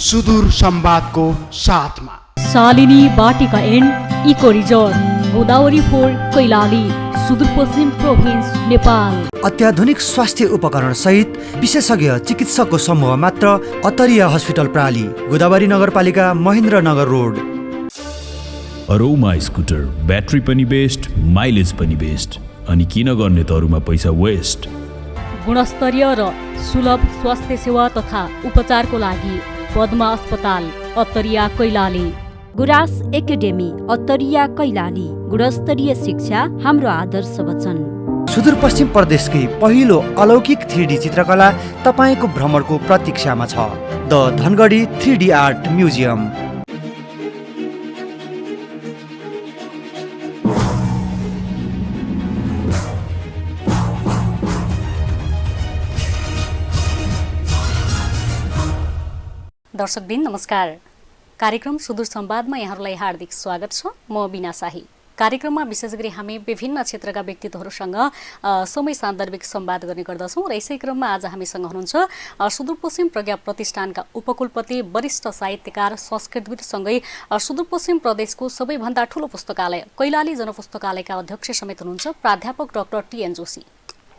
सुदूर संवादको साथमा Shalini Vatika and eco resort, Godavari 4 Kailali, Sudurpashchim province, Nepal. अत्याधुनिक स्वास्थ्य उपकरण सहित विशेषज्ञ चिकित्सकको समूह मात्र अत्तरिया हस्पिटल प्राली, गोदावरी नगरपालिका, Mahendranagar road. Aroma scooter, battery पनि बेस्ट, माइलेज पनि बेस्ट, अनि किन गर्ने त अरूमा पैसा वेस्ट। गुणस्तरीय र सुलभ स्वास्थ्य सेवा तथा उपचारको लागि पद्मा अस्पताल, अत्तरिया कैलाली। गुराँस एकाडेमी, अत्तरिया कैलाली। गुणस्तरीय शिक्षा हाम्रो आदर्श वचन। सुदूरपश्चिम प्रदेशकै पहिलो अलौकिक 3D चित्रकला तपाईँको भ्रमणको प्रतीक्षामा छ। The Dhangadhi 3D art museum. दर्शकवृन्द नमस्कार। कार्यक्रम सुदूर संवादमा यहाँहरूलाई हार्दिक स्वागत छ। म बिना शाही। कार्यक्रममा विशेष गरी हामी विभिन्न क्षेत्रका व्यक्तित्वहरूसँग समय सान्दर्भिक संवाद गर्ने गर्दछौँ र यसै क्रममा आज हामीसँग हुनुहुन्छ सुदूरपश्चिम प्रज्ञा प्रतिष्ठानका उपकुलपति, वरिष्ठ साहित्यकार, संस्कृतविदसँगै सुदूरपश्चिम प्रदेशको सबैभन्दा ठूलो पुस्तकालय कैलाली जनपुस्तकालयका अध्यक्ष समेत हुनुहुन्छ प्राध्यापक डाक्टर टी.एन. जोशी।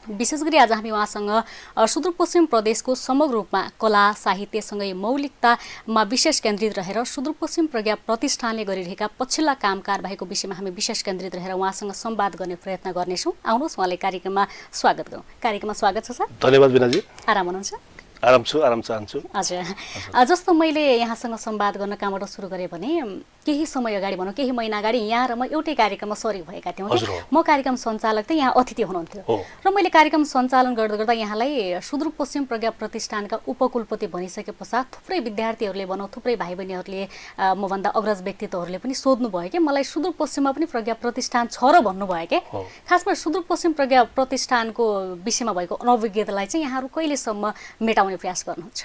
विशेष गरी आज हामी उहाँसँग सुदूरपश्चिम प्रदेशको समग्र रूपमा कला साहित्यसँगै मौलिकतामा विशेष केन्द्रित रहेर सुदूरपश्चिम प्रज्ञा प्रतिष्ठानले गरिरहेका पछिल्ला काम कारबाहीको विषयमा हामी विशेष केन्द्रित रहेर उहाँसँग संवाद गर्ने प्रयत्न गर्नेछौँ। आउनुहोस् उहाँलाई कार्यक्रममा स्वागत गरौँ। कार्यक्रममा स्वागत छ सर। धन्यवाद बिनाजी। आराम हुनुहुन्छ? आराम छु, आराम चाहन्छु। हजुर, जस्तो मैले यहाँसँग संवाद गर्न कहाँबाट सुरु गरेँ भने केही समय अगाडि भनौँ, केही महिना अगाडि यहाँ र म एउटै कार्यक्रममा सरिक भएका थियौँ। म कार्यक्रम सञ्चालक थिएँ, यहाँ अतिथि हुनुहुन्थ्यो र मैले कार्यक्रम सञ्चालन गर्दा गर्दा यहाँलाई सुदूरपश्चिम प्रज्ञा प्रतिष्ठानका उपकुलपति भनिसके पश्चात थुप्रै विद्यार्थीहरूले भनौँ, थुप्रै भाइ बहिनीहरूले, मभन्दा अग्रज व्यक्तित्वहरूले पनि सोध्नुभयो कि मलाई सुदूरपश्चिममा पनि प्रज्ञा प्रतिष्ठान छ र भन्नुभयो कि खासमा सुदूरपश्चिम प्रज्ञा प्रतिष्ठानको विषयमा भएको अनभिज्ञतालाई चाहिँ यहाँहरू कहिलेसम्म मेटाउने प्रयास गर्नुहुन्छ?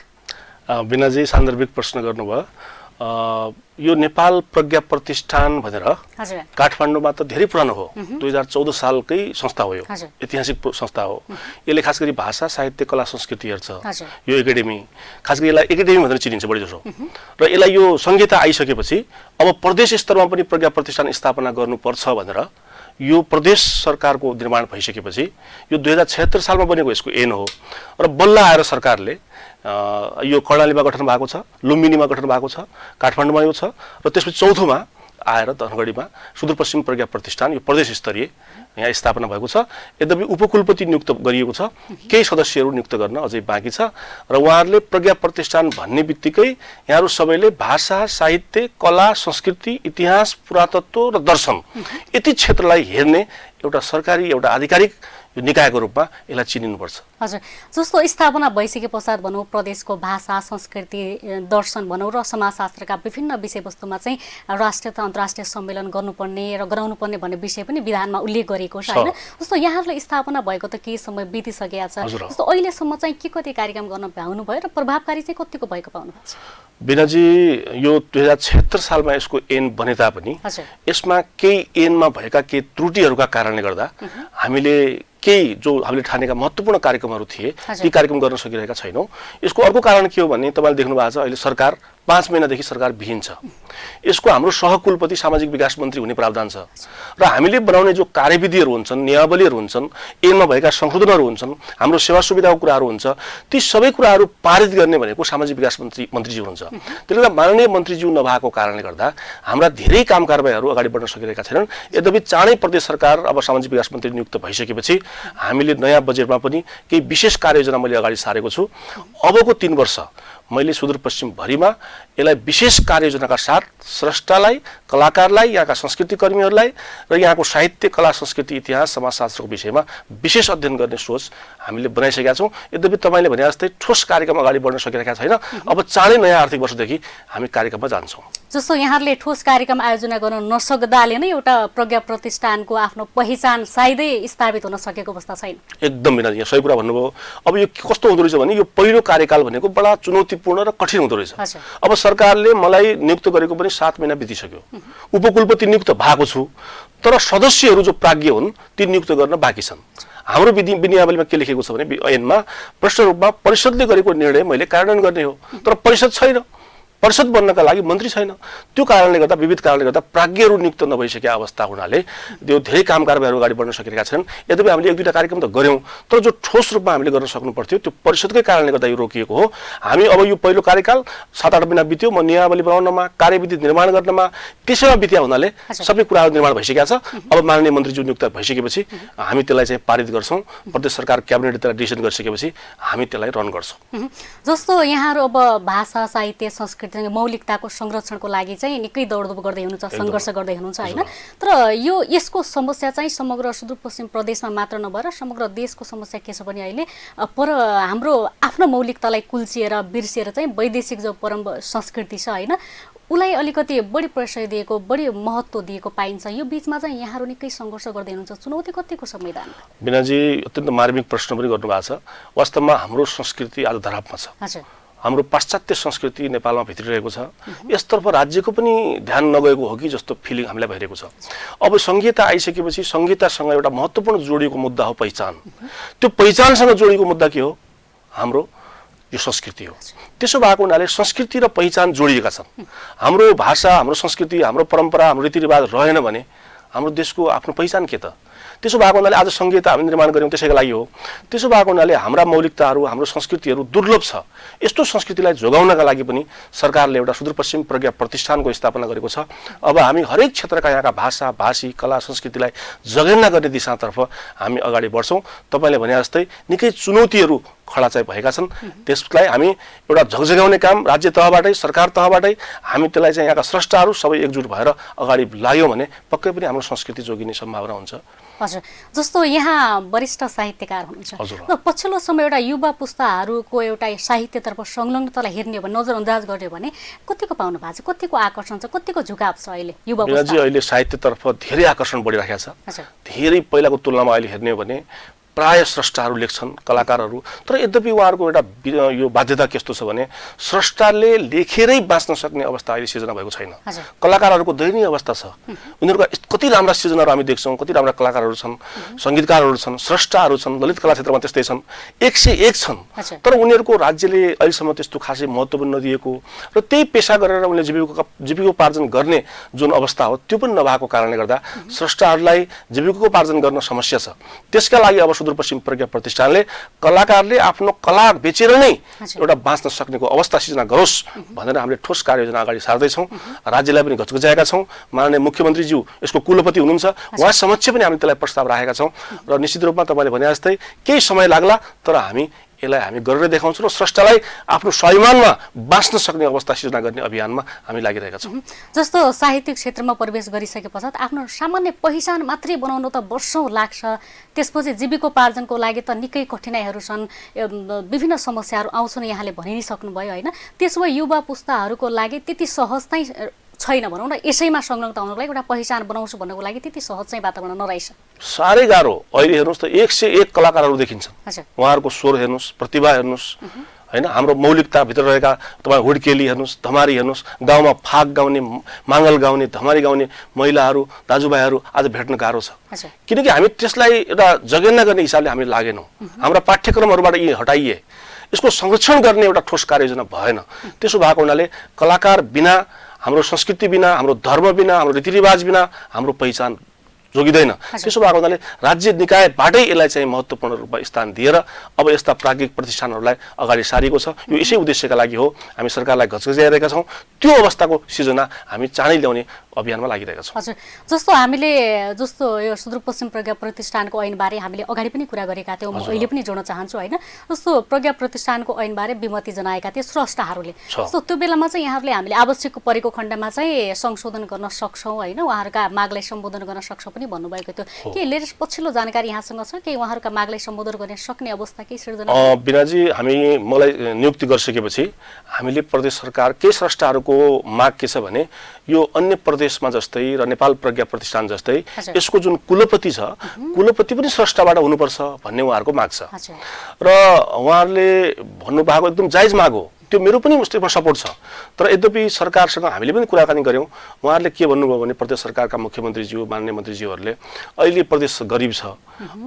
बिनाजी सान्दर्भिक प्रश्न गर्नुभयो। यो नेपाल प्रज्ञा प्रतिष्ठान भनेर काठमाडौँमा त धेरै पुरानो हो, 2014 सालकै संस्था हो। यो ऐतिहासिक संस्था हो। यसले खास गरी भाषा, साहित्य, कला, संस्कृति हेर्छ। यो एकाडेमी खास गरी यसलाई एकाडेमी भनेर चिनिन्छ बढी जसो। र यसलाई यो संहिता आइसकेपछि अब प्रदेश स्तरमा पनि प्रज्ञा प्रतिष्ठान स्थापना गर्नुपर्छ भनेर यो प्रदेश सरकारको निर्माण भइसकेपछि यो 2076 सालमा बनेको यसको ऐन हो र बल्ल आएर सरकारले यो कर्णालीमा गठन भएको छ, लुम्बिनीमा गठन भएको छ, काठमाडौँमा यो छ र त्यसपछि चौथोमा आएर धनगढीमा सुदूरपश्चिम प्रज्ञा प्रतिष्ठान यो प्रदेश स्तरीय यहाँ स्थापना भएको छ। यद्यपि उपकुलपति नियुक्त गरिएको छ, केही सदस्यहरू नियुक्त गर्न अझै बाँकी छ र उहाँहरूले प्रज्ञा प्रतिष्ठान भन्ने बित्तिकै यहाँहरू सबैले भाषा, साहित्य, कला, संस्कृति, इतिहास, पुरातत्व र दर्शन यति क्षेत्रलाई हेर्ने एउटा सरकारी एउटा आधिकारिक निकायको रूपमा यसलाई चिनिनुपर्छ। हजुर, जस्तो स्थापना भइसके पश्चात भनौँ प्रदेशको भाषा, संस्कृति, दर्शन भनौँ र समाजशास्त्रका विभिन्न विषयवस्तुमा चाहिँ राष्ट्रिय तथा अन्तर्राष्ट्रिय सम्मेलन गर्नुपर्ने र गराउनुपर्ने भन्ने विषय पनि विधानमा उल्लेख गरिएको छ होइन? जस्तो यहाँहरूलाई स्थापना भएको त केही समय बितिसकेको छ, जस्तो अहिलेसम्म चाहिँ के कति कार्यक्रम गर्न पाउनुभयो र प्रभावकारी चाहिँ कतिको भएको पाउनुभएको छ? बिनाजी यो 2076 सालमा यसको ऐन बने तापनि यसमा केही ऐनमा भएका केही त्रुटिहरूका कारणले गर्दा हामीले केही जो हामीले ठानेका महत्त्वपूर्ण कार्यक्रमहरू थिए ती कार्यक्रम गर्न सकिरहेका छैनौँ। यसको अर्को कारण के हो भने तपाईँले देख्नु भएको छ अहिले सरकार 5 महिनादेखि सरकार विहीन छ। यसको हाम्रो सहकुलपति सामाजिक विकास मन्त्री हुने प्रावधान छ र हामीले बनाउने जो कार्यविधिहरू हुन्छन्, नियमावलीहरू हुन्छन्, ऐनमा भएका संशोधनहरू हुन्छन्, हाम्रो सेवा सुविधाको कुराहरू हुन्छ, ती सबै कुराहरू पारित गर्ने भनेको सामाजिक विकास मन्त्रीज्यू हुनुहुन्छ। त्यसले गर्दा माननीय मन्त्रीज्यू नभएको कारणले गर्दा हाम्रा धेरै काम कारबाहीहरू अगाडि बढ्न सकिरहेका छैनन्। यद्यपि चाँडै प्रदेश सरकार अब सामाजिक विकास मन्त्री नियुक्त भइसकेपछि हामीले नयाँ बजेटमा पनि केही विशेष कार्ययोजना मैले अगाडि सारेको छु। अबको 3 वर्ष मैले सुदूरपश्चिमभरिमा यसलाई विशेष कार्ययोजनाका साथ स्रष्टालाई, कलाकारलाई, यहाँका संस्कृति कर्मीहरूलाई र यहाँको साहित्य, कला, संस्कृति, इतिहास, समाजशास्त्रको विषयमा विशेष अध्ययन गर्ने सोच हामीले बनाइसकेका छौँ। यद्यपि तपाईँले भने जस्तै ठोस कार्यक्रम अगाडि बढ्न सकिरहेका छैन। अब चाँडै नयाँ आर्थिक वर्षदेखि हामी कार्यक्रममा जान्छौँ। जस्तो यहाँहरूले ठोस कार्यक्रम आयोजना गर्न नसक्दाले नै एउटा प्रज्ञा प्रतिष्ठानको आफ्नो पहिचान सायदै स्थापित हुन सकेको अवस्था छैन? एकदम बिना, यहाँ सही कुरा भन्नुभयो। अब यो कस्तो हुँदो रहेछ भने यो पहिलो कार्यकाल भनेको बडा चुनौतीपूर्ण र कठिन हुँदो रहेछ। अब सरकारले मलाई नियुक्त गरेको पनि 7 महिना बितिसक्यो। उपकुलपति नियुक्त भएको छु तर सदस्यहरू जो प्राज्ञ हुन् ती नियुक्त गर्न बाँकी छन्। हाम्रो विनियावलीमा के लेखेको छ भने ऐनमा प्रष्ट रूपमा परिषदले गरेको निर्णय मैले कार्यान्वयन गर्ने हो, तर परिषद छैन। परिषद बन्नका लागि मन्त्री छैन। त्यो कारणले गर्दा विविध कारणले गर्दा प्राज्ञहरू नियुक्त नभइसकेका अवस्था हुनाले त्यो धेरै काम कारबाहीहरू अगाडि बढ्न सकेका छैनन्। यद्यपि हामीले एक दुईटा कार्यक्रम त गर्यौं, तर जो ठोस रूपमा हामीले गर्न सक्नु पर्थ्यो त्यो परिषदकै कारणले गर्दा यो रोकिएको हो। हामी अब यो पहिलो कार्यकाल 7-8 महिना बित्यो, म नियमावली बनाउनमा, कार्यविधि निर्माण गर्नमा त्यसैमा बित्या हुनाले सबै कुराहरू निर्माण भइसकेका छ। अब माननीय मन्त्रीज्यू नियुक्त भइसकेपछि हामी त्यसलाई चाहिँ पारित गर्छौं। प्रदेश सरकार क्याबिनेटले त्यसलाई डिसिजन गरिसकेपछि हामी त्यसलाई रन गर्छौं। जस्तो यहाँहरू अब भाषा, साहित्य, संस्कृति, मौलिकताको संरक्षणको लागि चाहिँ निकै दौडधुप गर्दै हुनुहुन्छ, सङ्घर्ष गर्दै हुनुहुन्छ हैन? तर यसको समस्या चाहिँ समग्र सुदूरपश्चिम प्रदेशमा मात्र नभएर समग्र देशको समस्या के छ भने अहिले हाम्रो आफ्नो मौलिकतालाई कुल्चिएर बिर्सिएर चाहिँ वैदेशिक जो संस्कृति छ हैन, उलाई अलिकति बढी प्रश्रय दिएको, बढी महत्त्व दिएको पाइन्छ। यो बीचमा चाहिँ यहाँहरू निकै सङ्घर्ष गर्दै हुनुहुन्छ, चुनौती कतिको संविधान? बिनाजी अत्यन्त मार्मिक प्रश्न पनि गर्नुभएको छ। वास्तवमा हाम्रो संस्कृति आज धरापमा छ। हजुर, हाम्रो पाश्चात्य संस्कृति नेपालमा भित्रिरहेको छ। यसतर्फ राज्यको पनि ध्यान नगएको हो कि जस्तो फिलिङ हामीलाई भइरहेको छ। अब संहिता आइसकेपछि संहितासँग एउटा महत्त्वपूर्ण जोडिएको मुद्दा हो पहिचान। त्यो पहिचानसँग जोडिएको मुद्दा के हो? हाम्रो यो संस्कृति हो। त्यसो भएको हुनाले संस्कृति र पहिचान जोडिएका छन्। हाम्रो भाषा, हाम्रो संस्कृति, हाम्रो परम्परा, हाम्रो रीतिरिवाज रहेन भने हाम्रो देशको आफ्नो पहिचान के त? त्यसो भएको हुनाले आज संहिता हामी निर्माण गर्यौं त्यसैको लागि हो। त्यसो भएको हुनाले हाम्रा मौलिकताहरू, हाम्रो संस्कृतिहरू दुर्लभ छ। यस्तो संस्कृतिलाई जोगाउनका लागि पनि सरकारले एउटा सुदूरपश्चिम प्रज्ञा प्रतिष्ठानको स्थापना गरेको छ। अब हामी हरेक क्षेत्रका यहाँका भाषा, भाषी, कला, संस्कृतिलाई जगेर्ना गर्ने दिशातर्फ हामी अगाडि बढ्छौं। तपाईले भने जस्तै निकै चुनौतीहरू खडा चाहिँ भएका छन्। त्यसलाई हामी एउटा झगझगाउने काम राज्य तहबाटै, सरकार तहबाटै हामी त्यसलाई चाहिँ यहाँका स्रष्टाहरू सबै एकजुट भएर अगाडि लाग्यौं भने पक्कै पनि हाम्रो संस्कृति जोगिने सम्भावना हुन्छ। हजुर, जस्तो यहाँ वरिष्ठ साहित्यकार हुनुहुन्छ, र पछिल्लो समय एउटा युवा पुस्ताहरूको एउटा साहित्यतर्फ संलग्नतालाई हेर्ने हो भने, नजरअन्दाज गर्ने हो भने कतिको पाउनु भएको छ, कतिको आकर्षण छ, कतिको झुकाव छ अहिले युवा पुस्ता? अहिले साहित्यतर्फ धेरै आकर्षण बढिरहेको छ। धेरै पहिलाको तुलनामा अहिले हेर्ने हो भने प्राय स्रष्टाहरू लेख्छन्, कलाकारहरू। तर यद्यपि उहाँहरूको एउटा यो बाध्यता कस्तो छ भने स्रष्टाले लेखेरै बाँच्न सक्ने अवस्था अहिले सिर्जना भएको छैन। कलाकारहरूको दयनीय अवस्था छ। उनीहरूका कति राम्रा सिर्जनाहरू हामी देख्छौँ, कति राम्रा कलाकारहरू छन्, सङ्गीतकारहरू छन्, स्रष्टाहरू छन्, ललित कला क्षेत्रमा त्यस्तै छन्, 101 छन्। तर उनीहरूको राज्यले अहिलेसम्म त्यस्तो खासै महत्त्व पनि नदिएको र त्यही पेसा गरेर उनले जीविकोपार्जन गर्ने जुन अवस्था हो त्यो पनि नभएको कारणले गर्दा स्रष्टाहरूलाई जीविकोपार्जन गर्न समस्या छ। त्यसका लागि अब सुदूरपश्चिम प्रज्ञा प्रतिष्ठानले कलाकारले आफ्नो कला बेचेर नै एउटा बाँच्न सक्नेको अवस्था सिर्जना गरोस् भनेर हामीले ठोस कार्ययोजना अगाडि सार्दैछौँ। राज्यलाई पनि घचघचाएका छौँ। माननीय मुख्यमन्त्रीज्यू यसको कुलपति हुनुहुन्छ, उहाँ समक्ष पनि हामी त्यसलाई प्रस्ताव राखेका छौँ र निश्चित रूपमा तपाईँले भने जस्तै केही समय लाग्ला तर यसलाई हामी गरेर देखाउँछौँ र स्रष्टालाई आफ्नो स्वाभिमानमा बाँच्न सक्ने अवस्था सिर्जना गर्ने अभियानमा हामी लागिरहेका छौँ। जस्तो साहित्यिक क्षेत्रमा प्रवेश गरिसके पश्चात आफ्नो सामान्य पहिचान मात्रै बनाउनु त वर्षौँ लाग्छ। त्यसपछि जीविकोपार्जनको लागि त निकै कठिनाइहरू छन्, विभिन्न समस्याहरू आउँछन्, यहाँले भनि नै सक्नुभयो होइन? त्यसो भए युवा पुस्ताहरूको लागि त्यति सहज चाहिँ छैन भनौँ न, यसैमा संलग्नता हुनको लागि एउटा पहिचान बनाउँछु भन्नको लागि त्यति सहज चाहिँ वातावरण नरहेछ। साह्रै गाह्रो। अहिले हेर्नुहोस् त 101 कलाकारहरू देखिन्छन्। उहाँहरूको स्वर हेर्नुहोस्, प्रतिभा हेर्नुहोस् होइन? हाम्रो मौलिकताभित्र रहेका तपाईँ हुड्केली हेर्नुहोस्, धमारी हेर्नुहोस्, गाउँमा फाग गाउने, माङ्गल गाउने, धमारी गाउने महिलाहरू, दाजुभाइहरू आज भेट्न गाह्रो छ। किनकि हामी त्यसलाई एउटा जगेर्ना गर्ने हिसाबले हामी लागेनौँ। हाम्रा पाठ्यक्रमहरूबाट यी हटाइए, यसको संरक्षण गर्ने एउटा ठोस कार्ययोजना भएन। त्यसो भएको हुनाले कलाकार बिना, हाम्रो संस्कृति बिना, हाम्रो धर्म बिना, हाम्रो रीतिरिवाज बिना हाम्रो पहिचान जोगिँदैन। त्यसो भएको हुनाले राज्य निकायबाटै यसलाई चाहिँ महत्त्वपूर्ण रूपमा स्थान दिएर अब यस्ता प्राज्ञिक प्रतिष्ठानहरूलाई अगाडि सारेको छ। यो यसै उद्देश्यका लागि हो। हामी सरकारलाई घचघचाइरहेका छौँ। त्यो अवस्थाको सिर्जना हामी चाँडै ल्याउने अभियानमा लागिरहेका छौँ। हजुर, जस्तो हामीले यो सुदूरपश्चिम प्रज्ञा प्रतिष्ठानको ऐनबारे हामीले अगाडि पनि कुरा गरेका थियौँ, म अहिले पनि जोड्न चाहन्छु होइन? जस्तो प्रज्ञा प्रतिष्ठानको ऐनबारे विमति जनाएका थिए स्रष्टाहरूले। जस्तो त्यो बेलामा चाहिँ यहाँहरूले हामीले आवश्यक परेको खण्डमा चाहिँ संशोधन गर्न सक्छौँ होइन? उहाँहरूका मागलाई सम्बोधन गर्न सक्छौँ पनि भन्नुभएको थियो। के लेटेस्ट पछिल्लो जानकारी यहाँसँग छ? के उहाँहरूका मागलाई सम्बोधन गर्ने सक्ने अवस्था केही सिर्जना? बिनाजी, मलाई नियुक्ति गरिसकेपछि हामीले प्रदेश सरकार के स्रष्टाहरूको माग के छ भने यो अन्य प्रदेशमा जस्तै र नेपाल प्रज्ञा प्रतिष्ठान जस्तै यसको जुन कुलपति छ, कुलपति पनि स्रष्टाबाट हुनुपर्छ भन्ने उहाँहरूको माग छ। र उहाँहरूले भन्नुभएको एकदम जायज माग हो। त्यो मेरो पनि उसमा सपोर्ट छ। तर यद्यपि सरकारसँग हामीले पनि कुराकानी गऱ्यौँ। उहाँहरूले के भन्नुभयो भने प्रदेश सरकारका मुख्यमन्त्रीज्यू माननीय मन्त्रीज्यूहरूले अहिले प्रदेश गरिब छ,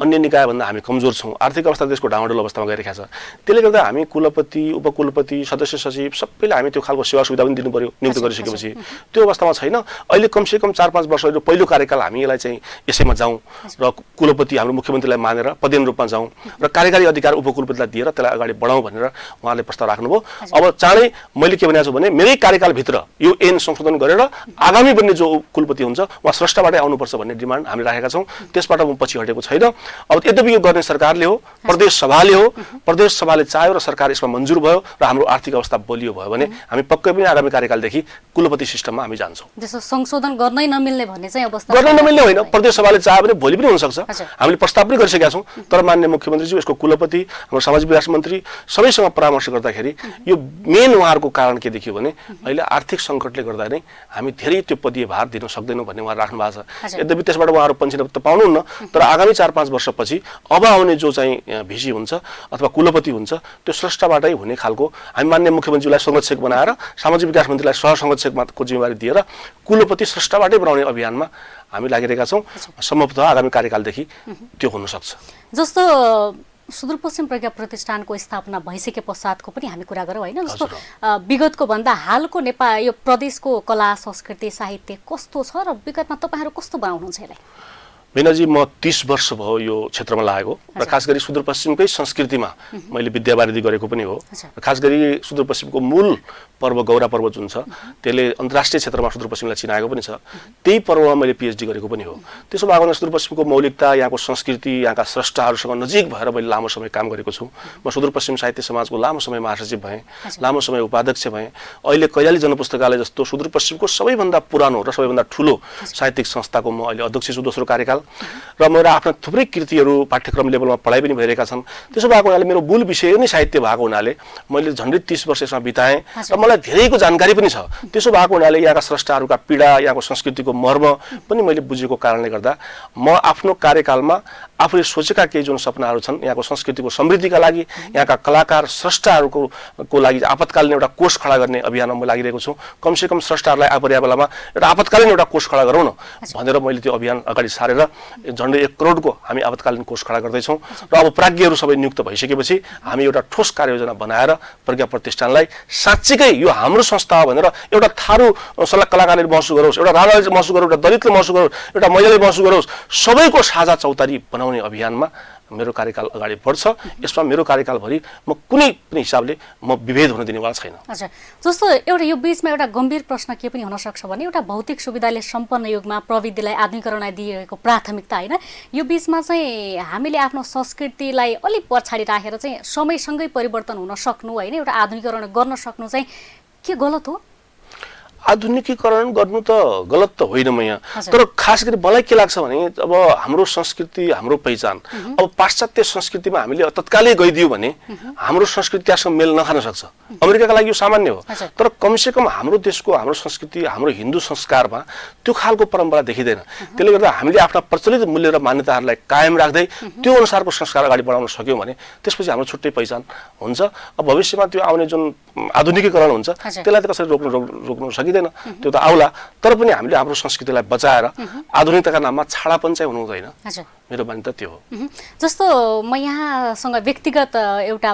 अन्य निकायभन्दा हामी कमजोर छौँ, आर्थिक अवस्था देशको डामाडोल अवस्थामा गइरहेको छ, त्यसले गर्दा हामी कुलपति उपकुलपति सदस्य सचिव सबैले हामी त्यो खालको सेवा सुविधा पनि दिनु पर्यो नियुक्त गरिसकेपछि। त्यो अवस्थामा छैन। अहिले कमसेकम 4-5 वर्ष पहिलो कार्यकाल हामी यसलाई चाहिँ यसैमा जाउँ र कुलपति हाम्रो मुख्यमन्त्रीलाई मानेर पदेन रूपमा जाउँ र कार्यकारी अधिकार उपकुलपतिलाई दिएर त्यसलाई अगाडि बढाउँ भनेर उहाँले प्रस्ताव राख्नुभयो। अब चाँडै मैले के भनेको छु भने मेरै कार्यकालभित्र यो ऐन संशोधन गरेर आगामी बन्ने जो कुलपति हुन्छ उहाँ स्रष्टाबाटै आउनुपर्छ भन्ने डिमान्ड हामीले राखेका छौँ। त्यसबाट म पछि हटेको छैन। अब यद्यपि यो गर्ने सरकारले हो, प्रदेश सभाले हो, प्रदेश सभाले चाह्यो र सरकार यसमा मन्जुर भयो र हाम्रो आर्थिक अवस्था बलियो भयो भने हामी पक्कै पनि आगामी कार्यकालदेखि कुलपति सिस्टममा हामी जान्छौँ। जस्तो संशोधन गर्नै नमिल्ने भन्ने चाहिँ अवस्था गर्न नमिल्ने होइन, प्रदेश सभाले चाह्यो भने भोलि पनि हुन सक्छ। हामीले प्रस्ताव पनि गरिसकेका छौँ। तर माननीय मुख्यमन्त्रीज्यू यसको कुलपति हाम्रो सामाजिक विकास मन्त्री सबैसँग परामर्श गर्दाखेरि यो मेन उहाँहरूको कारण के देखियो भने अहिले आर्थिक सङ्कटले गर्दा नै हामी धेरै त्यो पदीय भार दिन सक्दैनौँ भन्ने उहाँहरू राख्नु भएको छ। यद्यपि त्यसबाट उहाँहरू पेन्सन त पाउनुहुन्न, तर आगामी 4-5 वर्षपछि अब आउने जो चाहिँ भिसी हुन्छ अथवा कुलपति हुन्छ त्यो स्रष्टाबाटै हुने खालको हामी माननीय मुख्यमन्त्रीलाई संरक्षक बनाएर सामाजिक विकास मन्त्रीलाई सहसंरक्षकको जिम्मेवारी दिएर कुलपति स्रष्टाबाटै बनाउने अभियानमा हामी लागिरहेका छौँ। सम्भवतः आगामी कार्यकालदेखि त्यो हुन सक्छ। जस्तो सुदूरपश्चिम प्रज्ञा प्रतिष्ठानको स्थापना भइसके पश्चातको पनि हामी कुरा गरौँ होइन। जस्तो विगतको भन्दा हालको नेपाल यो प्रदेशको कला संस्कृति साहित्य कस्तो छ र विगतमा तपाईँहरू कस्तो बनाउनुहुन्छ यसलाई? मीनाजी म 30 वर्ष भयो यो क्षेत्रमा लागेको र खास गरी सुदूरपश्चिमकै संस्कृतिमा मैले विद्यावारिधि गरेको पनि हो। खास गरी सुदूरपश्चिमको मूल पर्व गौरा पर्व जुन छ त्यसले अन्तर्राष्ट्रिय क्षेत्रमा सुदूरपश्चिमलाई चिनाएको पनि छ। त्यही पर्वमा मैले पिएचडी गरेको पनि हो। त्यसो भएको सुदूरपश्चिमको मौलिकता, यहाँको संस्कृति, यहाँका स्रष्टाहरूसँग नजिक भएर मैले लामो समय काम गरेको छु। म सुदूरपश्चिम साहित्य समाजको लामो समय महासचिव भएँ, लामो समय उपाध्यक्ष भएँ। अहिले कैलाली जनपुस्तकालय जस्तो सुदूरपश्चिमको सबैभन्दा पुरानो र सबैभन्दा ठुलो साहित्यिक संस्थाको म अहिले अध्यक्ष छु, दोस्रो कार्यकाल। र मेरो आफ्ना थुप्रै कृतिहरू पाठ्यक्रम लेभलमा पढाइ पनि भइरहेका छन्। त्यसो भएको हुनाले मेरो मूल विषय नै साहित्य भएको हुनाले मैले झन्डै 30 वर्ष यसमा बिताएँ र मलाई धेरैको जानकारी पनि छ। त्यसो भएको हुनाले यहाँका स्रष्टाहरूका पीडा, यहाँको संस्कृतिको मर्म पनि मैले बुझेको कारणले गर्दा म आफ्नो कार्यकालमा आफूले सोचेका केही जुन सपनाहरू छन् यहाँको संस्कृतिको समृद्धिका लागि, यहाँका कलाकार स्रष्टाहरूको लागि आपतकालीन एउटा कोष खडा गर्ने अभियानमा म लागिरहेको छु। कमसेकम स्रष्टाहरूलाई आइपरेको बेलामा एउटा आपतकालीन एउटा कोष खडा गरौँ न भनेर मैले त्यो अभियान अगाडि सारेर झन्डै 1 करोडको हामी आपतकालीन कोष खडा गर्दैछौँ। र अब प्राज्ञहरू सबै नियुक्त भइसकेपछि हामी एउटा ठोस कार्ययोजना बनाएर प्रज्ञा प्रतिष्ठानलाई साँच्चीकै यो हाम्रो संस्था हो भनेर एउटा थारू कलाकारले महसुस गरोस्, एउटा राणाले महसुस गरोस्, एउटा दलितले महसुस गरोस्, एउटा महिलाले महसुस गरोस्, सबैको साझा चौतारी बनाउने अभियानमा मेरो कार्यकाल अगाडि बढ्छ। यसमा मेरो कार्यकालभरि म कुनै पनि हिसाबले म विभेद हुन दिनेवाला छैन। अच्छा, जस्तो एउटा यो बीचमा एउटा गम्भीर प्रश्न के पनि हुन सक्छ भने एउटा भौतिक सुविधाले सम्पन्न युगमा प्रविधिलाई आधुनिकीकरणलाई दिएको प्राथमिकता होइन, यो बीचमा चाहिँ हामीले आफ्नो संस्कृतिलाई अलिक पछाडि राखेर चाहिँ समयसँगै परिवर्तन हुन सक्नु होइन, एउटा आधुनिकीकरण गर्न सक्नु चाहिँ के गलत हो? आधुनिकीकरण गर्नु त गलत त होइन म यहाँ, तर खास गरी मलाई के लाग्छ भने अब हाम्रो संस्कृति, हाम्रो पहिचान अब पाश्चात्य संस्कृतिमा हामीले तत्कालै गइदियो भने हाम्रो संस्कृति त्यहाँसँग मेल नखान सक्छ। अमेरिकाका लागि यो सामान्य हो, तर कमसेकम हाम्रो देशको, हाम्रो संस्कृति, हाम्रो हिन्दू संस्कारमा त्यो खालको परम्परा देखिँदैन। त्यसले गर्दा हामीले आफ्ना प्रचलित मूल्य र मान्यताहरूलाई कायम राख्दै त्यो अनुसारको संस्कार अगाडि बढाउन सक्यौँ भने त्यसपछि हाम्रो छुट्टै पहिचान हुन्छ। अब भविष्यमा त्यो आउने जुन आधुनिकीकरण हुन्छ त्यसलाई त कसरी रोक्नु सकिँदैन, त्यो त आउला। तर पनि हामीले हाम्रो संस्कृतिलाई बचाएर आधुनिकताका नाममा छाडापन चाहिँ हुनु हुँदैन, मेरो मान्यता त्यो हो। जस्तो म यहाँसँग व्यक्तिगत एउटा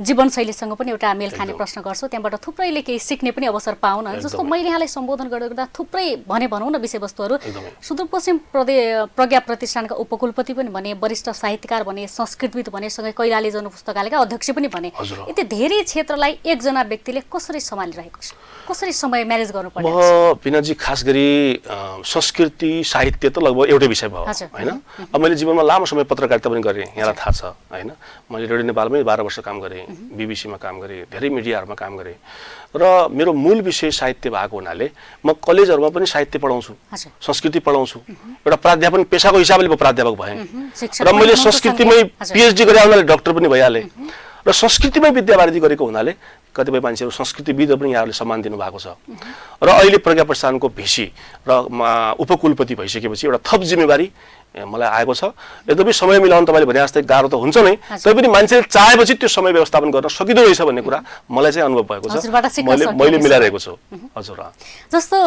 जीवनशैलीसँग पनि एउटा मेल खाने प्रश्न गर्छु, त्यहाँबाट थुप्रैले केही सिक्ने पनि अवसर पाउन। जस्तो मैले यहाँलाई सम्बोधन गर्दा थुप्रै भनौँ न विषयवस्तुहरू, सुदूरपश्चिम प्रज्ञा प्रतिष्ठानका उपकुलपति पनि भने, वरिष्ठ साहित्यकार भने, संस्कृतविद भने, सँगै कैलाली जनपुस्तकालयका अध्यक्ष पनि भने, यति धेरै क्षेत्रलाई एकजना व्यक्तिले कसरी सम्हालिरहेको छ, कसरी समय म्यानेज गर्नुपर्छ? म बिनाजी खास गरी संस्कृति साहित्य त लगभग एउटै विषय भयो होइन। अब मैले जीवनमा लामो समय पत्रकारिता पनि गरेँ, यहाँलाई थाहा छ होइन। मैले रेडियो नेपालमै 12 वर्ष काम गरेँ, बीबीसीमा काम गरेँ, धेरै मिडियाहरूमा काम गरेँ र मेरो मूल विषय साहित्य भएको हुनाले म कलेजहरूमा पनि साहित्य पढाउँछु, संस्कृति पढाउँछु। एउटा प्राध्यापन पेसाको हिसाबले म प्राध्यापक भएँ र मैले संस्कृतिमै पिएचडी गरे हुनाले डाक्टर पनि भइहालेँ र संस्कृतिमै विद्यावारिधि गरेको हुनाले कतिपय मान्छेहरू संस्कृतिविद पनि यहाँहरूले सम्मान दिनुभएको छ। र अहिले प्रज्ञा प्रतिष्ठानको भिसी र उपकुलपति भइसकेपछि एउटा थप जिम्मेवारी मलाई आएको छ। यद्यपि समय मिलाउन तपाईँले भने जस्तै गाह्रो त हुन्छ नै, तैपनि मान्छेले चाहेपछि त्यो समय व्यवस्थापन गर्न सकिँदो रहेछ भन्ने कुरा मलाई चाहिँ अनुभव भएको छ, मैले मिलाइरहेको छु। हजुर, जस्तो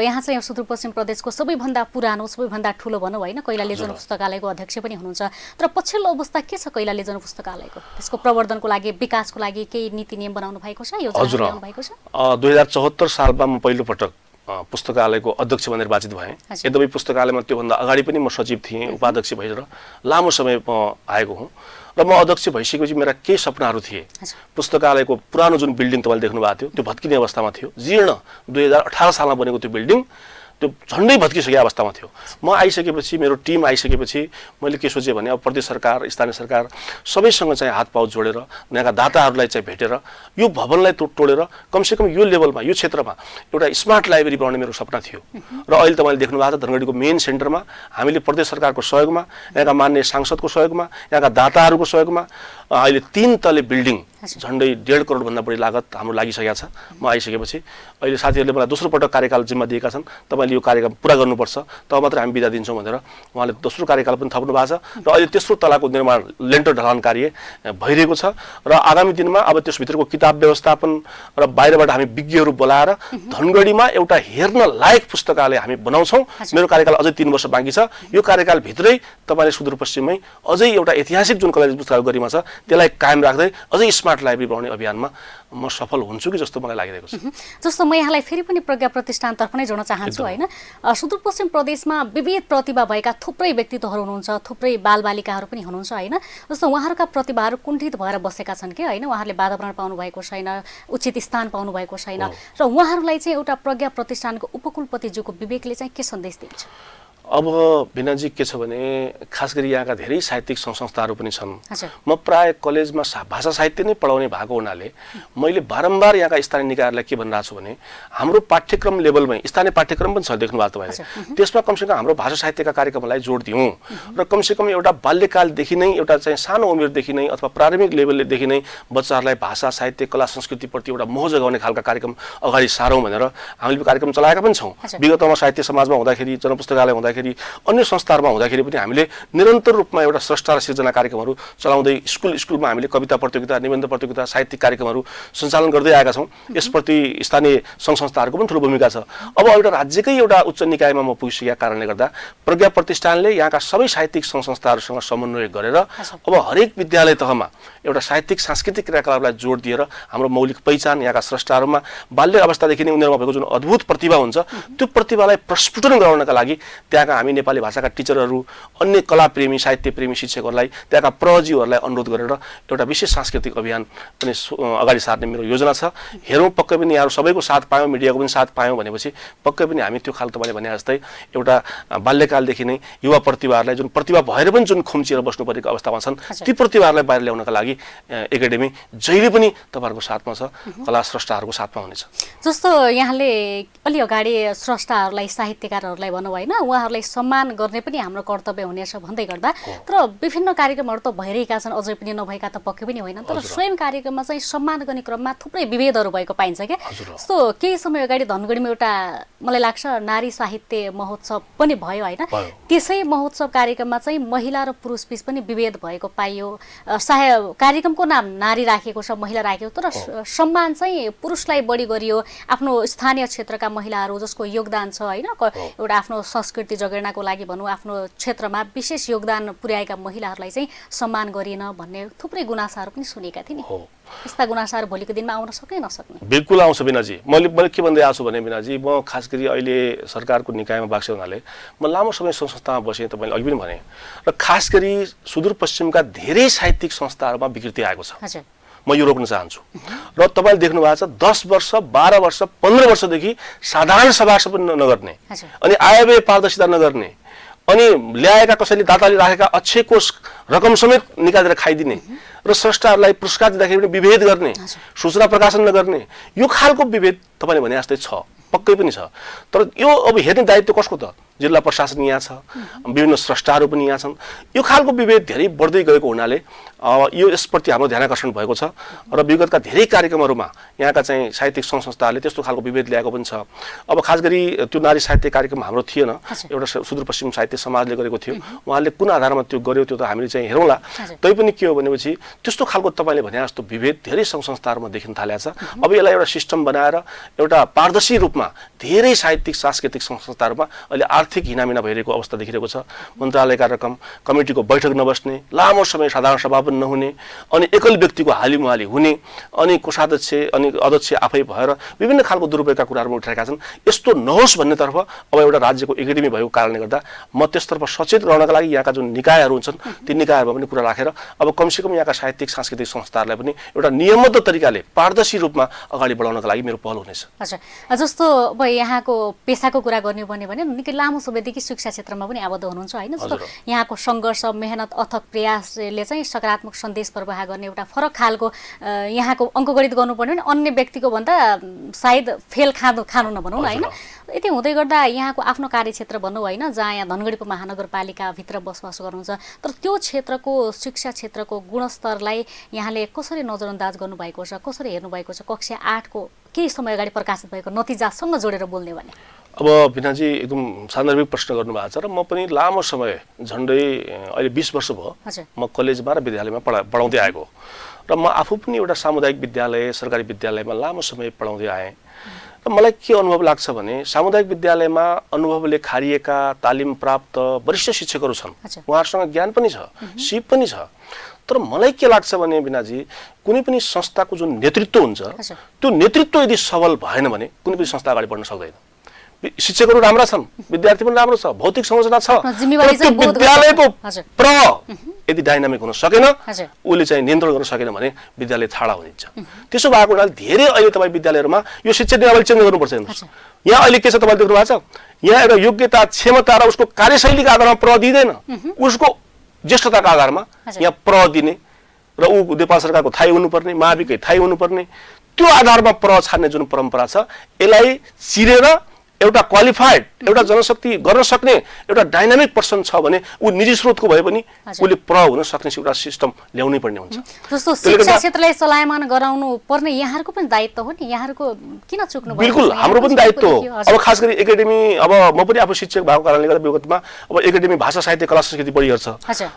यहाँ चाहिँ सुदूरपश्चिम प्रदेशको सबैभन्दा पुरानो सबैभन्दा ठुलो भनौँ होइन कैलाली जनपुस्तकालयको अध्यक्ष पनि हुनुहुन्छ, तर पछिल्लो अवस्था के छ कैलाली जनपुस्तकालयको? त्यसको प्रवर्धनको लागि विकासको लागि केही नीति नियम बनाउनु भएको छ, योजना बनाउनु भएको छ? 2074 सालमा म पहिलो पटक पुस्तकालयको अध्यक्ष भनेर निर्वाचित भएँ। यद्यपि पुस्तकालयमा त्योभन्दा अगाडि पनि म सचिव थिएँ, उपाध्यक्ष भएर लामो समय म आएको हुँ र म अध्यक्ष भइसकेपछि मेरा केही सपनाहरू थिए। पुस्तकालयको पुरानो जुन बिल्डिङ तपाईँले देख्नु भएको थियो त्यो भत्किने अवस्थामा थियो, जीर्ण 2018 सालमा बनेको त्यो बिल्डिङ त्यो झन्डै भत्किसकेको अवस्थामा थियो। म आइसकेपछि मेरो टिम आइसकेपछि मैले के सोचेँ भने अब प्रदेश सरकार स्थानीय सरकार सबैसँग चाहिँ हात पाउ जोडेर यहाँका दाताहरूलाई चाहिँ भेटेर यो भवनलाई तोडेर कमसेकम यो लेभलमा यो क्षेत्रमा एउटा स्मार्ट लाइब्रेरी बनाउने मेरो सपना थियो। र अहिले तपाईँले देख्नु भएको छ धनगढीको मेन सेन्टरमा हामीले प्रदेश सरकारको सहयोगमा, यहाँका मान्य सांसदको सहयोगमा, यहाँका दाताहरूको सहयोगमा अहिले 3 तले बिल्डिङ झन्डै 1.5 करोडभन्दा बढी लागत हाम्रो लागिसकेको छ। म आइसकेपछि अहिले साथीहरूले मलाई दोस्रो पटक कार्यकाल जिम्मा दिएका छन्, तपाईँले यो कार्यक्रम पुरा गर्नुपर्छ तब मात्रै हामी बिदा दिन्छौँ भनेर उहाँले दोस्रो कार्यकाल पनि थप्नु भएको छ र अहिले तेस्रो तलाको निर्माण लेन्टर ढलान कार्य भइरहेको छ र आगामी दिनमा अब त्यसभित्रको किताब व्यवस्थापन र बाहिरबाट हामी विज्ञहरू बोलाएर धनगढीमा एउटा हेर्न लायक पुस्तकालय हामी बनाउँछौँ। मेरो कार्यकाल अझै 3 वर्ष बाँकी छ। यो कार्यकालभित्रै तपाईँले सुदूरपश्चिममै अझै एउटा ऐतिहासिक जुन कलेज पुस्तकालय गरिमा छ त्यसलाई कायम राख्दै अझै स्मार्ट लाइब्रेरी बनाउने अभियानमा म सफल हुन्छु कि जस्तो मलाई लागिरहेको छ। जस्तो म यहाँलाई फेरि पनि प्रज्ञा प्रतिष्ठानतर्फ नै जोड्न चाहन्छु होइन, सुदूरपश्चिम प्रदेशमा विविध प्रतिभा भएका थुप्रै व्यक्तित्वहरू हुनुहुन्छ, थुप्रै बालबालिकाहरू पनि हुनुहुन्छ होइन, जस्तो उहाँहरूका प्रतिभाहरू कुण्ठित भएर बसेका छन् कि होइन, उहाँहरूले वातावरण पाउनु भएको छैन, उचित स्थान पाउनु भएको छैन र उहाँहरूलाई चाहिँ एउटा प्रज्ञा प्रतिष्ठानको उपकुलपतिज्यूको विवेकले चाहिँ के सन्देश दिन्छ? अब भिनाजी के छ भने खास गरी यहाँका धेरै साहित्यिक संस्थाहरू पनि छन्। म प्राय कलेजमा भाषा साहित्य नै पढाउने भएको हुनाले मैले बारम्बार यहाँका स्थानीय निकायहरूलाई के भनिरहेको छु भने हाम्रो पाठ्यक्रम लेभलमै स्थानीय पाठ्यक्रम पनि छ देख्नु भएको तपाईँले, त्यसमा कमसेकम हाम्रो भाषा साहित्यका कार्यक्रमलाई जोड दिउँ र कमसेकम एउटा बाल्यकालदेखि नै एउटा चाहिँ सानो उमेरदेखि नै अथवा प्रारम्भिक लेभलदेखि नै बच्चाहरूलाई भाषा साहित्य कला संस्कृतिप्रति एउटा मोह जगाउने खालका कार्यक्रम अगाडि सारौँ भनेर हामीले कार्यक्रम चलाएका पनि छौँ। विगतमा साहित्य समाजमा हुँदाखेरि, जनपुस्तकालय हुँदाखेरि, अन्य संस्थाहरूमा हुँदाखेरि पनि हामीले निरन्तर रूपमा एउटा स्रष्टा र सिर्जना कार्यक्रमहरू चलाउँदै स्कुलमा हामीले कविता प्रतियोगिता, निबन्ध प्रतियोगिता, साहित्यिक कार्यक्रमहरू सञ्चालन गर्दै आएका छौँ। यसप्रति स्थानीय सङ्घ संस्थाहरूको पनि ठुलो भूमिका छ। अब एउटा राज्यकै एउटा उच्च निकायमा म पुगिसकेका कारणले गर्दा प्रज्ञा प्रतिष्ठानले यहाँका सबै साहित्यिक सङ्घ संस्थाहरूसँग समन्वय गरेर अब हरेक विद्यालय तहमा एउटा साहित्यिक सांस्कृतिक क्रियाकलापलाई जोड दिएर हाम्रो मौलिक पहिचान यहाँका स्रष्टाहरूमा बाल्य अवस्थादेखि नै उनीहरूमा भएको जुन अद्भुत प्रतिभा हुन्छ त्यो प्रतिभालाई प्रस्फुटन गराउनका लागि त्यहाँका हामी नेपाली भाषाका टिचरहरू, अन्य कलाप्रेमी साहित्यप्रेमी शिक्षकहरूलाई, त्यहाँका प्रहजीहरूलाई अनुरोध गरेर एउटा विशेष सांस्कृतिक अभियान पनि अगाडि सार्ने मेरो योजना छ। हेरौँ पक्कै पनि यहाँहरू सबैको साथ पायौँ, मिडियाको पनि साथ पायौँ भनेपछि पक्कै पनि हामी त्यो खाल तपाईँले भने जस्तै एउटा बाल्यकालदेखि नै युवा प्रतिभाहरूलाई जुन प्रतिभा भएर पनि जुन खुम्चिएर बस्नु परेको अवस्थामा छन् ती प्रतिभाहरूलाई बाहिर ल्याउनका लागि एकाडेमी जहिले पनि तपाईँहरूको साथमा छ, कला स्रष्टाहरूको साथमा हुनेछ। जस्तो यहाँले अलि अगाडि स्रष्टाहरूलाई साहित्यकारहरूलाई भनौँ होइन, उहाँहरूलाई सम्मान गर्ने पनि हाम्रो कर्तव्य हुनेछ भन्दै गर्दा तर विभिन्न कार्यक्रमहरू त भइरहेका छन्, अझै पनि नभएका त पक्कै पनि होइन, तर स्वयं कार्यक्रममा चाहिँ सम्मान गर्ने क्रममा थुप्रै विभेदहरू भएको पाइन्छ क्या। जस्तो केही समय अगाडि धनगढीमा एउटा मलाई लाग्छ नारी साहित्य महोत्सव पनि भयो होइन, त्यसै महोत्सव कार्यक्रममा चाहिँ महिला र पुरुष बीच पनि विभेद भएको पाइयो। कार्यक्रमको नाम नारी राखेको छ, महिला राखेको, तर सम्मान चाहिँ पुरुषलाई बढी गरियो। आफ्नो स्थानीय क्षेत्रका महिलाहरू जसको योगदान छ होइन, एउटा आफ्नो संस्कृति जगेर्नाको लागि भनौँ, आफ्नो क्षेत्रमा विशेष योगदान पुर्याएका महिलाहरूलाई चाहिँ सम्मान गरिएन भन्ने थुप्रै गुनासाहरू पनि सुनेका थिए नि। यस्ता गुनासाहरू भोलिको दिनमा आउन सक्ने नसक्ने? बिल्कुल आउँछ बिनाजी। मैले के भन्दै आएको छु भने बिनाजी, म खास गरी अहिले सरकारको निकायमा बाँच्ने हुनाले म लामो समय संस्थामा बसेँ, तपाईँले अघि पनि भने, र खास गरी सुदूरपश्चिमका धेरै साहित्यिक संस्थाहरूमा विकृति आएको छ। म यो रोक्न चाहन्छु र तपाईँले देख्नु भएको छ 10 वर्ष 12 वर्ष 15 वर्षदेखि साधारण सभासद पनि नगर्ने अनि आयव्यय पारदर्शिता नगर्ने अनि ल्याएका कसैले दाताले राखेका अक्षय कोष रकम समेत निकालेर खाइदिने र स्रष्टाहरूलाई पुरस्कार दिँदाखेरि पनि विभेद गर्ने, सूचना प्रकाशन नगर्ने, यो खालको विभेद तपाईँले भने जस्तै छ, पक्कै पनि छ। तर यो अब हेर्ने दायित्व कसको त? जिल्ला प्रशासन यहाँ छ, विभिन्न स्रष्टाहरू पनि यहाँ छन्। यो खालको विभेद धेरै बढ्दै गएको हुनाले यो यसप्रति हाम्रो ध्यानाकर्षण भएको छ र विगतका धेरै कार्यक्रमहरूमा यहाँका चाहिँ साहित्यिक सङ्घ संस्थाहरूले त्यस्तो खालको विभेद ल्याएको पनि छ। अब खास गरी त्यो नारी साहित्य कार्यक्रम हाम्रो थिएन, एउटा सुदूरपश्चिम साहित्य समाजले गरेको थियो। उहाँले कुन आधारमा त्यो गर्यो त्यो त हामीले चाहिँ हेरौँला। तैपनि के हो भनेपछि त्यस्तो खालको तपाईँले भने जस्तो विभेद धेरै सङ्घ संस्थाहरूमा देखिन थालेको छ। अब यसलाई एउटा सिस्टम बनाएर एउटा पारदर्शी रूपमा धेरै साहित्यिक सांस्कृतिक सङ्घ संस्थाहरूमा अहिले आर्थिक हिनामिना भइरहेको अवस्था देखिरहेको छ। मन्त्रालयका रकम, कमिटीको बैठक नबस्ने, लामो समय साधारण सभा पनि नहुने, अनि एकल व्यक्तिको हालिमुहाली हुने, अनि कोषाध्यक्ष अनि अध्यक्ष आफै भएर विभिन्न खालको दुरुपयोगका कुराहरूमा उठाएका छन्। यस्तो नहोस् भन्नेतर्फ अब एउटा राज्यको एकाडेमी भएको कारणले गर्दा म त्यसतर्फ सचेत रहनका लागि यहाँका जुन निकायहरू हुन्छन् ती निकायहरूमा पनि कुरा राखेर अब कमसेकम यहाँका साहित्यिक सांस्कृतिक संस्थाहरूलाई पनि एउटा नियमबद्ध तरिकाले पारदर्शी रूपमा अगाडि बढाउनका लागि मेरो पहल हुनेछ। अच्छा, जस्तो अब यहाँको पेसाको कुरा गर्ने भने निकै लामो समयदेखि शिक्षा क्षेत्रमा पनि आबद्ध हुनुहुन्छ होइन? जस्तो यहाँको सङ्घर्ष, मेहनत, अथक प्रयासले चाहिँ सकारात्मक सन्देश प्रवाह गर्ने एउटा फरक खालको यहाँको अङ्कगणित गर्नुपर्ने भने अन्य व्यक्तिको भन्दा सायद फेल खानु नभनौँ न होइन? यति हुँदै गर्दा यहाँको आफ्नो कार्यक्षेत्र भन्नु होइन, जहाँ यहाँ धनगढी महानगरपालिकाभित्र बसोबास गर्नुहुन्छ, तर त्यो क्षेत्रको शिक्षा क्षेत्रको गुणस्तरलाई यहाँले कसरी नजरअन्दाज गर्नुभएको छ, कसरी हेर्नुभएको छ? कक्षा 8 को केही समय अगाडि प्रकाशित भएको नतिजासँग जोडेर बोल्ने भने अब वीणाजी एकदम सान्दर्भिक प्रश्न गर्नुभएको छ र म पनि लामो समय झन्डै अहिले 20 वर्ष भयो म कलेजमा र विद्यालयमा पढाउँदै आएको र म आफू पनि एउटा सामुदायिक विद्यालय, सरकारी विद्यालयमा लामो समय पढाउँदै आएँ। र मलाई के अनुभव लाग्छ भने सामुदायिक विद्यालयमा अनुभवले खारिएका, तालिम प्राप्त वरिष्ठ शिक्षकहरू छन्, उहाँहरूसँग ज्ञान पनि छ, सिप पनि छ। तर मलाई के लाग्छ भने वीणाजी, कुनै पनि संस्थाको जुन नेतृत्व हुन्छ त्यो नेतृत्व यदि सबल भएन भने कुनै पनि संस्था अगाडि बढ्न सक्दैन। शिक्षकहरू राम्रा छन्, विद्यार्थी पनि राम्रो छ, भौतिक संरचना छ, विद्यालयको प्र यदि डाइनामिक हुन सकेन, उसले चाहिँ नियन्त्रण गर्न सकेन भने विद्यालय छाडा हुन्छ। त्यसो भएको हुनाले धेरै अहिले तपाईँ विद्यालयहरूमा यो शिक्षा नियमावली चेन्ज गर्नुपर्छ। हेर्नुहोस् यहाँ अहिले के छ तपाईँले देख्नु भएको छ, यहाँ एउटा योग्यता, क्षमता र उसको कार्यशैलीका आधारमा प्र दिँदैन, उसको ज्येष्ठताका आधारमा यहाँ प्र दिने र ऊ नेपाल सरकारको थाहै हुनुपर्ने, माविकै थाहै हुनुपर्ने, त्यो आधारमा प्र छान्ने जुन परम्परा छ यसलाई चिरेर एउटा क्वालिफाइड, एउटा जनशक्ति गर्न सक्ने एउटा डाइनामिक पर्सन छ भने ऊ निजी स्रोतको भए पनि उसले प्र हुन सक्ने एउटा सिस्टम ल्याउनै पर्ने हुन्छ। जस्तो शिक्षा क्षेत्रलाई चलायमान गराउनु पर्ने यहाँहरूको पनि दायित्व हो नि, यहाँहरूको किन चुक्नु भयो? बिल्कुल हाम्रो पनि दायित्व हो। अब खास गरी एकाडेमी, अब म पनि आफू शिक्षक भएको कारणले गर्दा विगतमा अब एकाडेमी भाषा साहित्य कला संस्कृति बढी हेर्छ।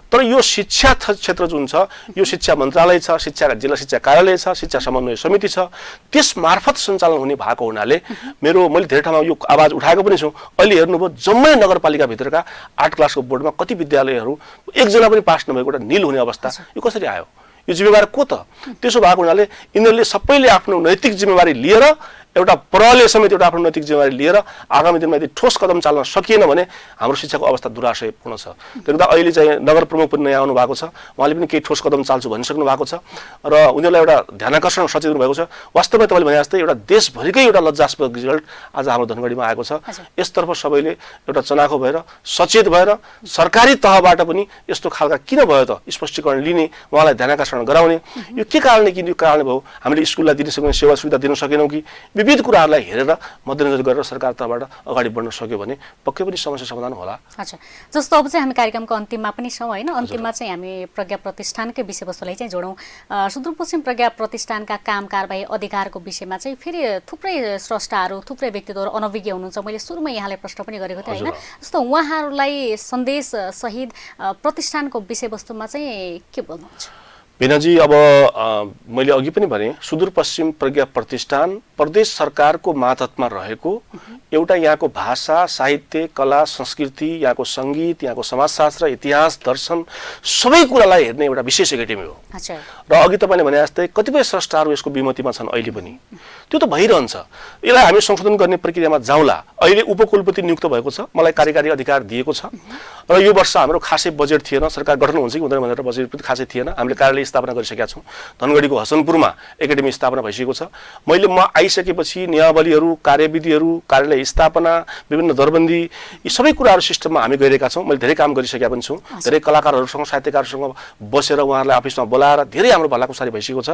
तर यो शिक्षा क्षेत्र जुन छ यो शिक्षा मन्त्रालय छ, शिक्षा जिल्ला शिक्षा कार्यालय छ, शिक्षा समन्वय समिति छ, त्यस मार्फत सञ्चालन हुने भएको हुनाले मैले धेरै ठाउँमा यो आवाज उठाएको पनि छु। अहिले हेर्नुभयो जम्मै नगरपालिकाभित्रका 8 क्लासको बोर्डमा कति विद्यालयहरू एकजना पनि पास नभएको एउटा निल हुने अवस्था, यो कसरी आयो? यो जिम्मेवारी को त? त्यसो भएको हुनाले यिनीहरूले सबैले आफ्नो नैतिक जिम्मेवारी लिएर एउटा प्रले समेत एउटा आफ्नो नैतिक जिम्मेवारी लिएर आगामी दिनमा यदि ठोस कदम चाल्न सकिएन भने हाम्रो शिक्षाको अवस्था दुराशयपूर्ण छ। त्यसले अहिले चाहिँ नगर प्रमुख पनि नयाँ आउनु भएको छ, उहाँले पनि केही ठोस कदम चाल्छु भनिसक्नु भएको छ र उनीहरूलाई एउटा ध्यानाकर्षण सचेत हुनुभएको छ। वास्तवमा तपाईँले भने जस्तै एउटा देशभरिकै एउटा लज्जास्पद रिजल्ट आज हाम्रो धनगढीमा आएको छ। यसतर्फ सबैले एउटा चनाखो भएर सचेत भएर सरकारी तहबाट पनि यस्तो खालका किन भयो त स्पष्टीकरण लिने, उहाँलाई ध्यानाकर्षण गराउने, यो के कारणले किन यो कारणले भयो, हामीले स्कुललाई दिन सक्ने सेवा सुविधा दिन सकेनौँ कि विविध कुराहरूलाई हेरेर मध्यनजर गरेर सरकार तर्फबाट अगाडि बढ्न सक्यो भने पक्कै पनि समस्या समाधान होला। अच्छा, जस्तो अब चाहिँ हामी कार्यक्रमको अन्तिममा पनि छौँ होइन? अन्तिममा चाहिँ हामी प्रज्ञा प्रतिष्ठानकै विषयवस्तुलाई चाहिँ जोडौँ। सुदूरपश्चिम प्रज्ञा प्रतिष्ठानका काम कारबाही अधिकारको विषयमा चाहिँ फेरि थुप्रै स्रष्टाहरू, थुप्रै व्यक्तित्वहरू अनभिज्ञ हुनुहुन्छ। मैले सुरुमा यहाँलाई प्रश्न पनि गरेको थिएँ होइन? जस्तो उहाँहरूलाई सन्देश सहित प्रतिष्ठानको विषयवस्तुमा चाहिँ के बोल्नुहुन्छ? वीणाजी, अब मैले अघि पनि भने सुदूरपश्चिम प्रज्ञा प्रतिष्ठान प्रदेश सरकारको मातहतमा रहेको एउटा यहाँको भाषा, साहित्य, कला, संस्कृति, यहाँको सङ्गीत, यहाँको समाजशास्त्र, इतिहास, दर्शन सबै कुरालाई हेर्ने एउटा विशेष एकाडेमी हो। र अघि तपाईँले भने जस्तै कतिपय स्रष्टाहरू यसको विमतिमा छन् अहिले पनि, त्यो त भइरहन्छ। यसलाई हामी संशोधन गर्ने प्रक्रियामा जाउँला। अहिले उपकुलपति नियुक्त भएको छ, मलाई कार्यकारी अधिकार दिएको छ र यो वर्ष हाम्रो खासै बजेट थिएन, सरकार गठन हुन्छ कि हुँदैन भनेर बजेट पनि खासै थिएन, हामीले कार्यालय स्थापना गरिसकेका छौँ। धनगढीको हसनपुरमा एकाडेमी स्थापना भइसकेको छ। म आइसकेपछि नियमावलीहरू, कार्यविधिहरू, कार्यालय स्थापना, विभिन्न दरबन्दी यी सबै कुराहरू सिस्टममा हामी गइरहेका छौँ। मैले धेरै काम गरिसकेका पनि छु। धेरै कलाकारहरूसँग, साहित्यकारहरूसँग बसेर उहाँहरूलाई अफिसमा बोलाएर धेरै हाम्रो भलाकुसारी भइसकेको छ।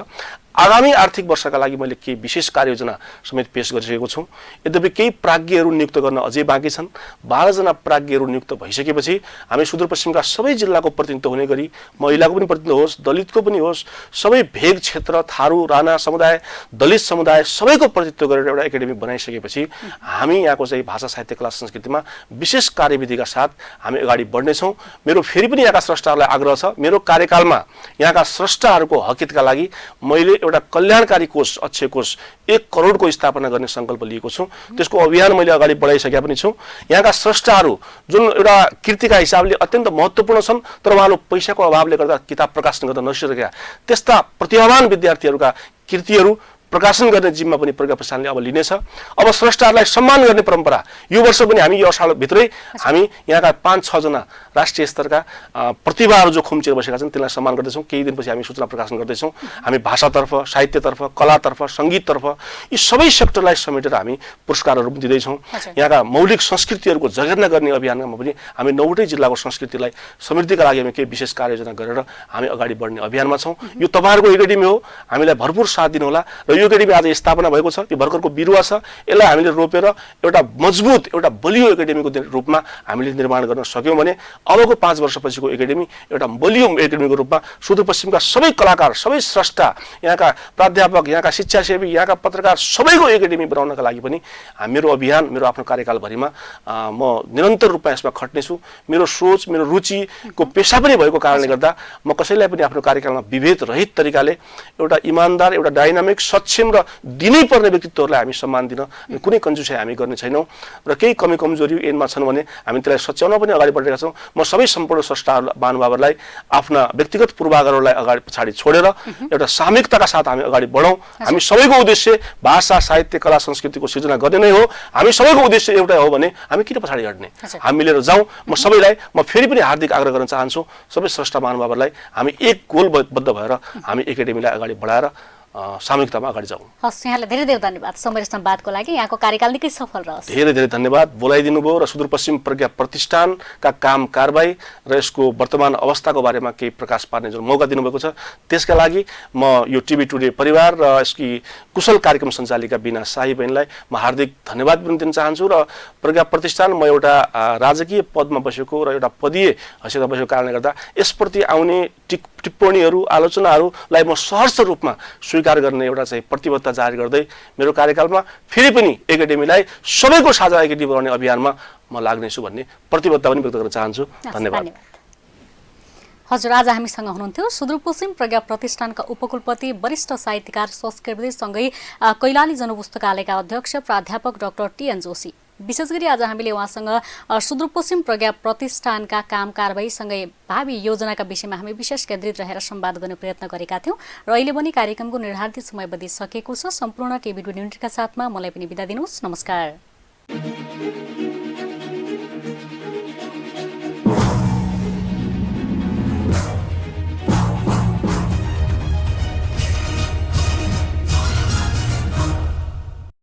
आगामी आर्थिक वर्षका लागि मैले केही विशेष कार्ययोजना समेत पेश गरिसकेको छु। यद्यपि केही प्राज्ञहरू नियुक्त गर्न अझै बाँकी छन्। 12 जना प्राज्ञहरू नियुक्त भइसकेपछि हामी सुदूरपश्चिमका सबै जिल्लाको प्रतिनिधित्व हुने गरी महिलाको पनि प्रतिनिधित्व होस्, दलितको पनि होस्, सबै भेग क्षेत्र, थारू, राणा समुदाय, दलित समुदाय सबैको प्रतिनिधित्व गरेर एउटा एकाडेमी बनाइसकेपछि हामी यहाँको चाहिँ भाषा, साहित्य, कला, संस्कृतिमा विशेष कार्यविधिका साथ हामी अगाडि बढ्नेछौँ। मेरो फेरि पनि यहाँका स्रष्टाहरूलाई आग्रह छ, मेरो कार्यकालमा यहाँका स्रष्टाहरूको हकितका लागि मैले एउटा कल्याणकारी कोष, अक्षय कोष 1 करोडको स्थापना गर्ने सङ्कल्प लिएको छु। त्यसको अभियान मैले अगाडि बढाइसकेका पनि छु। यहाँका स्रष्टाहरू जुन एउटा कृतिका हिसाबले अत्यन्त महत्त्वपूर्ण छन् तर उहाँहरू पैसाको अभावले गर्दा किताब प्रकाशन गर्न नसकेका त्यस्ता प्रतिभावान विद्यार्थीहरूका कृतिहरू प्रकाशन गर्ने जिम्मा पनि प्रज्ञा प्रतिष्ठानले अब लिनेछ। अब स्रष्टाहरूलाई सम्मान गर्ने परम्परा यो वर्ष पनि हामी यो अषाढभित्रै हामी यहाँका 5-6 जना राष्ट्रिय स्तरका प्रतिभाहरू जो खुम्चिएर बसेका छन् तिनलाई सम्मान गर्दैछौँ। केही दिनपछि हामी सूचना प्रकाशन गर्दैछौँ। हामी भाषातर्फ, साहित्यतर्फ, कलातर्फ, सङ्गीततर्फ यी सबै सेक्टरलाई समेटेर हामी पुरस्कारहरू पनि दिँदैछौँ। यहाँका मौलिक संस्कृतिहरूको जगेर्ना गर्ने अभियानमा पनि हामी 9वटै जिल्लाको संस्कृतिलाई समृद्धिका लागि हामी केही विशेष कार्ययोजना गरेर हामी अगाडि बढ्ने अभियानमा छौँ। यो तपाईँहरूको एकाडेमी हो, हामीलाई भरपूर साथ दिनुहोला। र यो एकाडेमी आज स्थापना भएको छ, यो भर्खरको बिरुवा छ, यसलाई हामीले रोपेर एउटा मजबुत, एउटा बलियो एकाडेमीको रूपमा हामीले निर्माण गर्न सक्यौँ भने अबको 5 वर्षपछिको एकाडेमी एउटा बलियो एकाडेमीको रूपमा सुदूरपश्चिमका सबै कलाकार, सबै स्रष्टा, यहाँका प्राध्यापक, यहाँका शिक्षासेवी, यहाँका पत्रकार सबैको एकाडेमी बनाउनका लागि पनि मेरो अभियान, मेरो आफ्नो कार्यकालभरिमा म निरन्तर रूपमा यसमा खट्नेछु। मेरो सोच, मेरो रुचिको पेसा पनि भएको कारणले गर्दा म कसैलाई पनि आफ्नो कार्यकालमा विभेद रहित तरिकाले एउटा इमानदार, एउटा डाइनामिक, सक्षम र दिनै पर्ने व्यक्तित्वहरूलाई हामी सम्मान दिन कुनै कन्जुसाइ हामी गर्ने छैनौँ। र केही कमी कमजोरी एनमा छन् भने हामी त्यसलाई सच्याउन पनि अगाडि बढेका छौँ। म सबै सम्पूर्ण स्रष्टा महानुभावहरूलाई आफ्ना व्यक्तिगत पूर्वाग्रहलाई अगाडि पछाडि छोडेर एउटा सामूहिकताका साथ हामी अगाडि बढौँ। हामी सबैको उद्देश्य भाषा, साहित्य, कला, संस्कृतिको सृजना गर्ने नै हो। हामी सबैको उद्देश्य एउटै हो भने हामी किन पछाडि हट्ने? हामी मिलेर जाउँ। म सबैलाई फेरि पनि हार्दिक आग्रह गर्न चाहन्छु, सबै स्रष्टा महानुभावहरूलाई हामी एक गोलबद्ध भएर हामी एकाडेमीलाई अगाडि बढाएर सामूहिकतामा अगाडि जाउँ। हस्, यहाँलाई धेरै धेरै धन्यवाद समय र संवादको लागि। यहाँको कार्यकाल निकै सफल रहोस्। धेरै धेरै धन्यवाद। बोलाइदिनु भयो र सुदूरपश्चिम प्रज्ञा प्रतिष्ठानका काम कारबाही र यसको वर्तमान अवस्थाको बारेमा केही प्रकाश पार्ने जुन मौका दिनुभएको छ त्यसका लागि म यो टिभी टुडे परिवार र यसकी कुशल कार्यक्रम सञ्चालिका बिना शाही बहिनीलाई म हार्दिक धन्यवाद पनि दिन चाहन्छु। र प्रज्ञा प्रतिष्ठान म एउटा राजकीय पदमा बसेको र एउटा पदीय हैसियतमा बसेको कारणले गर्दा यसप्रति आउने टिप्पणीहरू, आलोचनाहरूलाई म सहर्ष रूपमा स्वीकार गर्ने एउटा चाहिँ प्रतिबद्धता जारी गर्दै मेरो कार्यकालमा फेरि पनि एकाडेमीलाई सबैको साझा एकाडेमी बनाउने अभियानमा म लाग्नेछु भन्ने प्रतिबद्धता पनि व्यक्त गर्न चाहन्छु। धन्यवाद। हजुर, आज हामीसँग हुनुहुन्थ्यो सुदूरपश्चिम प्रज्ञा प्रतिष्ठानका उपकुलपति, वरिष्ठ साहित्यकार, संस्कृतिसँगै कैलाली जनपुस्तकालयका अध्यक्ष प्राध्यापक डाक्टर टी.एन. जोशी। विशेष गरी आज हामीले उहाँसँग सुदूरपश्चिम प्रज्ञा प्रतिष्ठानका काम कारबाहीसँगै भावी योजनाका विषयमा हामी विशेष केन्द्रित रहेर संवाद गर्ने प्रयत्न गरेका थियौँ र अहिले पनि कार्यक्रमको निर्धारित समयवधि सकेको छ। सम्पूर्ण टिभी टुडे युनिटका साथमा मलाई पनि बिदा दिनुहोस्। नमस्कार।